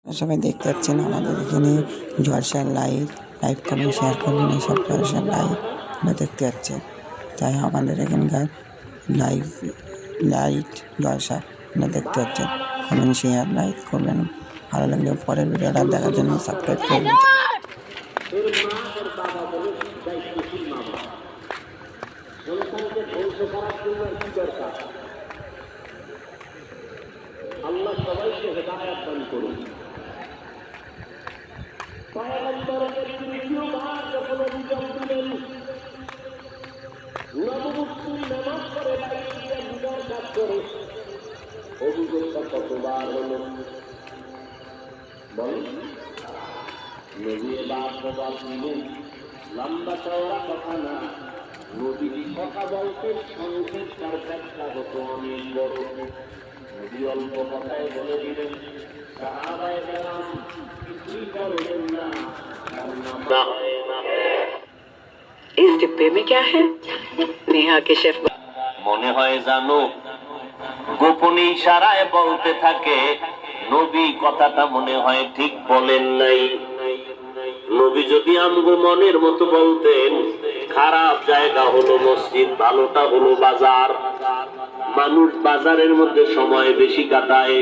সবাই দেখতে পাচ্ছেন আমাদের এখানে জলসার লাইভ করবেন, শেয়ার করবেন, এইসব জলসার লাইভ আমরা দেখতে পাচ্ছেন। তাই আমাদের এখানকার লাইট জলসা আপনারা দেখতে পাচ্ছেন। কমেন্ট, শেয়ার, লাইক করবেন। ভালো লাগলে পরের ভিডিওটা দেখার জন্য সাবস্ক্রাইব করবেন। আল্লাহ সবাইকে হেদায়েত দান করুন। পয়গম্বরের তৃতীয়বার যখন অভিযোগ দিলেন, নবমুসলিম নামাজ পড়ে বাইরে গিয়ে গুনার কাজ করে, অভিযোগটা কতবার হলো বলেন? নবী এবার জবাব দিলেন, লম্বা চওড়া কথা না, নবীজি কথা বলতে সংক্ষেপ তার ব্যাখ্যা হতো অনেক বড়। নবী অল্প কথায় বলে দিলেন, সাহাবায়ে কেরাম কিছুই করবেন না। इस डिब्बे में क्या है? नेहा के शेफ। মনে হয় জানো, গোপনে ইশারায় বলতে থাকে, নবী কথাটা মনে হয় ঠিক বলেন নাই। নবী যদি আমগো মনের মতো বলতেন, খারাপ জায়গা হলো মসজিদ, ভালোটা হলো বাজার। মানুষ বাজারের মধ্যে সময় বেশি কাটায়,